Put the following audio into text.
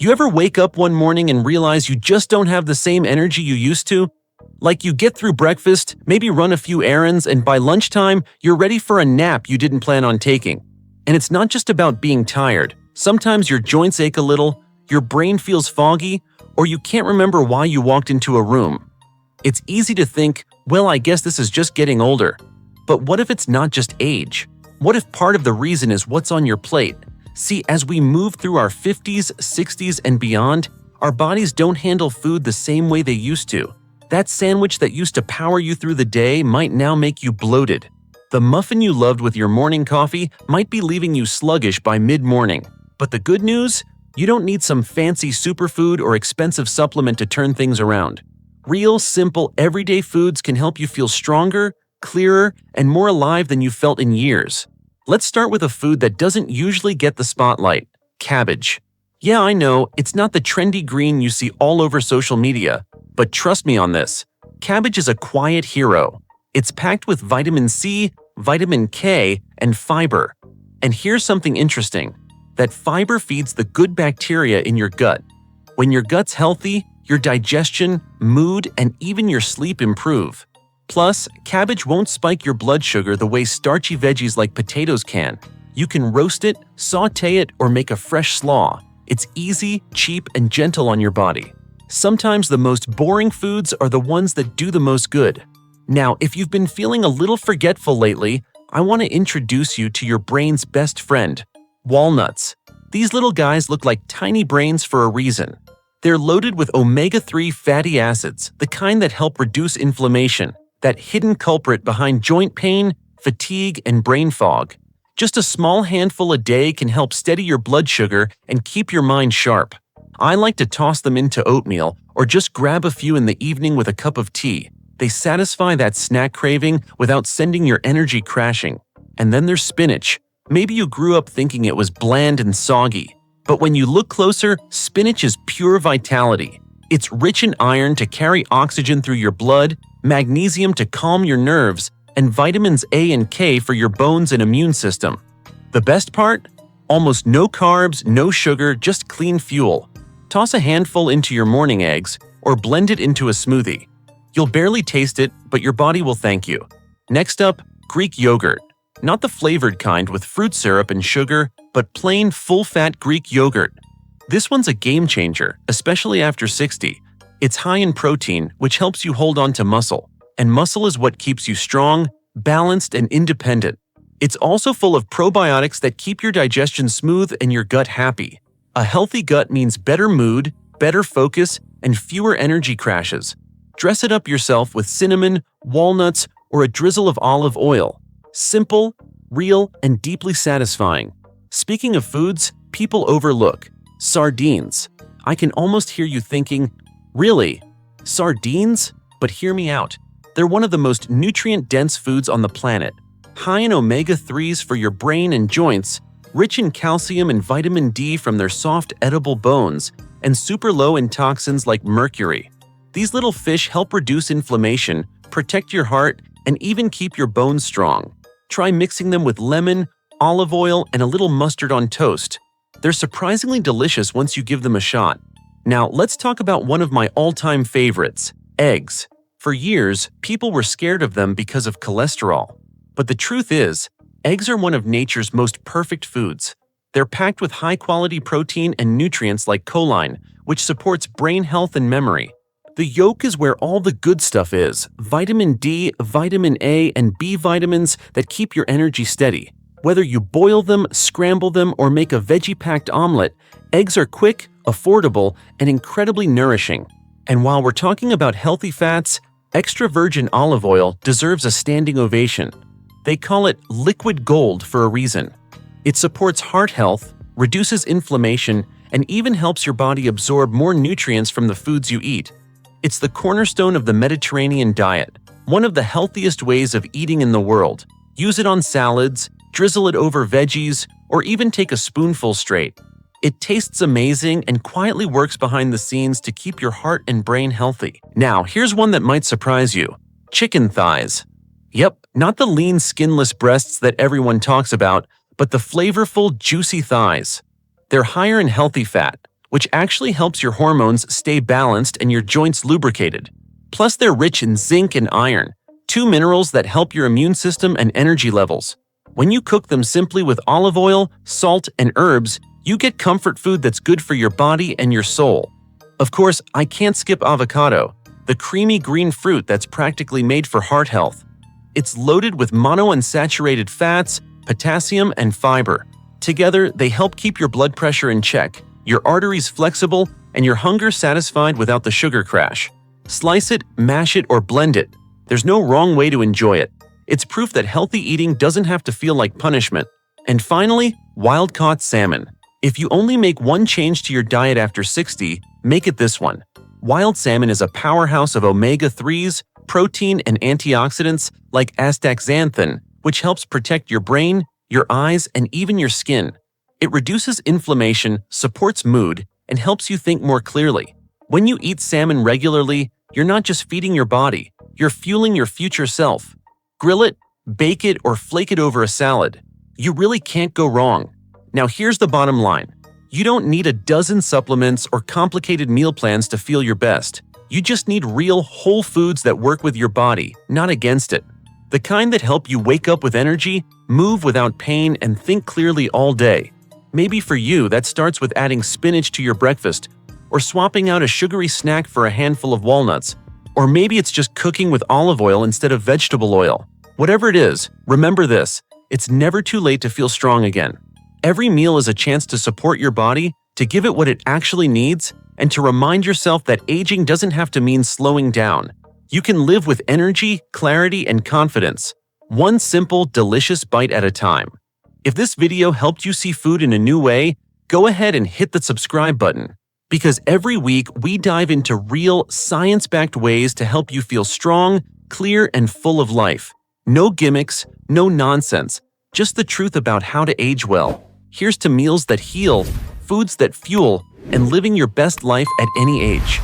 You ever wake up one morning and realize you just don't have the same energy you used to? Like you get through breakfast, maybe run a few errands, and by lunchtime, you're ready for a nap you didn't plan on taking. And it's not just about being tired. Sometimes your joints ache a little, your brain feels foggy, or you can't remember why you walked into a room. It's easy to think, well, I guess this is just getting older. But what if it's not just age? What if part of the reason is what's on your plate? See, as we move through our 50s, 60s, and beyond, our bodies don't handle food the same way they used to. That sandwich that used to power you through the day might now make you bloated. The muffin you loved with your morning coffee might be leaving you sluggish by mid-morning. But the good news? You don't need some fancy superfood or expensive supplement to turn things around. Real, simple, everyday foods can help you feel stronger, clearer, and more alive than you've felt in years. Let's start with a food that doesn't usually get the spotlight: cabbage. Yeah, I know, it's not the trendy green you see all over social media, but trust me on this. Cabbage is a quiet hero. It's packed with vitamin C, vitamin K, and fiber. And here's something interesting: that fiber feeds the good bacteria in your gut. When your gut's healthy, your digestion, mood, and even your sleep improve. Plus, cabbage won't spike your blood sugar the way starchy veggies like potatoes can. You can roast it, sauté it, or make a fresh slaw. It's easy, cheap, and gentle on your body. Sometimes the most boring foods are the ones that do the most good. Now, if you've been feeling a little forgetful lately, I want to introduce you to your brain's best friend: walnuts. These little guys look like tiny brains for a reason. They're loaded with omega-3 fatty acids, the kind that help reduce inflammation, that hidden culprit behind joint pain, fatigue, and brain fog. Just a small handful a day can help steady your blood sugar and keep your mind sharp. I like to toss them into oatmeal or just grab a few in the evening with a cup of tea. They satisfy that snack craving without sending your energy crashing. And then there's spinach. Maybe you grew up thinking it was bland and soggy. But when you look closer, spinach is pure vitality. It's rich in iron to carry oxygen through your blood, magnesium to calm your nerves, and vitamins A and K for your bones and immune system. The best part? Almost no carbs, no sugar, just clean fuel. Toss a handful into your morning eggs or blend it into a smoothie. You'll barely taste it, but your body will thank you. Next up, Greek yogurt. Not the flavored kind with fruit syrup and sugar, but plain full-fat Greek yogurt. This one's a game changer, especially after 60. It's high in protein, which helps you hold on to muscle. And muscle is what keeps you strong, balanced, and independent. It's also full of probiotics that keep your digestion smooth and your gut happy. A healthy gut means better mood, better focus, and fewer energy crashes. Dress it up yourself with cinnamon, walnuts, or a drizzle of olive oil. Simple, real, and deeply satisfying. Speaking of foods people overlook, sardines. I can almost hear you thinking, really? Sardines? But hear me out. They're one of the most nutrient-dense foods on the planet. High in omega-3s for your brain and joints, rich in calcium and vitamin D from their soft, edible bones, and super low in toxins like mercury. These little fish help reduce inflammation, protect your heart, and even keep your bones strong. Try mixing them with lemon, olive oil, and a little mustard on toast. They're surprisingly delicious once you give them a shot. Now, let's talk about one of my all-time favorites, eggs. For years, people were scared of them because of cholesterol. But the truth is, eggs are one of nature's most perfect foods. They're packed with high-quality protein and nutrients like choline, which supports brain health and memory. The yolk is where all the good stuff is: vitamin D, vitamin A, and B vitamins that keep your energy steady. Whether you boil them, scramble them, or make a veggie-packed omelet, eggs are quick, affordable, and incredibly nourishing. And while we're talking about healthy fats, extra virgin olive oil deserves a standing ovation. They call it liquid gold for a reason. It supports heart health, reduces inflammation, and even helps your body absorb more nutrients from the foods you eat. It's the cornerstone of the Mediterranean diet, one of the healthiest ways of eating in the world. Use it on salads, drizzle it over veggies, or even take a spoonful straight. It tastes amazing and quietly works behind the scenes to keep your heart and brain healthy. Now, here's one that might surprise you: chicken thighs. Yep, not the lean, skinless breasts that everyone talks about, but the flavorful, juicy thighs. They're higher in healthy fat, which actually helps your hormones stay balanced and your joints lubricated. Plus, they're rich in zinc and iron, two minerals that help your immune system and energy levels. When you cook them simply with olive oil, salt, and herbs, you get comfort food that's good for your body and your soul. Of course, I can't skip avocado, the creamy green fruit that's practically made for heart health. It's loaded with monounsaturated fats, potassium, and fiber. Together, they help keep your blood pressure in check, your arteries flexible, and your hunger satisfied without the sugar crash. Slice it, mash it, or blend it. There's no wrong way to enjoy it. It's proof that healthy eating doesn't have to feel like punishment. And finally, wild-caught salmon. If you only make one change to your diet after 60, make it this one. Wild salmon is a powerhouse of omega-3s, protein, and antioxidants like astaxanthin, which helps protect your brain, your eyes, and even your skin. It reduces inflammation, supports mood, and helps you think more clearly. When you eat salmon regularly, you're not just feeding your body, you're fueling your future self. Grill it, bake it, or flake it over a salad. You really can't go wrong. Now here's the bottom line. You don't need a dozen supplements or complicated meal plans to feel your best. You just need real, whole foods that work with your body, not against it. The kind that help you wake up with energy, move without pain, and think clearly all day. Maybe for you, that starts with adding spinach to your breakfast, or swapping out a sugary snack for a handful of walnuts. Or maybe it's just cooking with olive oil instead of vegetable oil. Whatever it is, remember this: it's never too late to feel strong again. Every meal is a chance to support your body, to give it what it actually needs, and to remind yourself that aging doesn't have to mean slowing down. You can live with energy, clarity, and confidence, one simple, delicious bite at a time. If this video helped you see food in a new way, go ahead and hit the subscribe button. Because every week we dive into real, science-backed ways to help you feel strong, clear, and full of life. No gimmicks, no nonsense, just the truth about how to age well. Here's to meals that heal, foods that fuel, and living your best life at any age.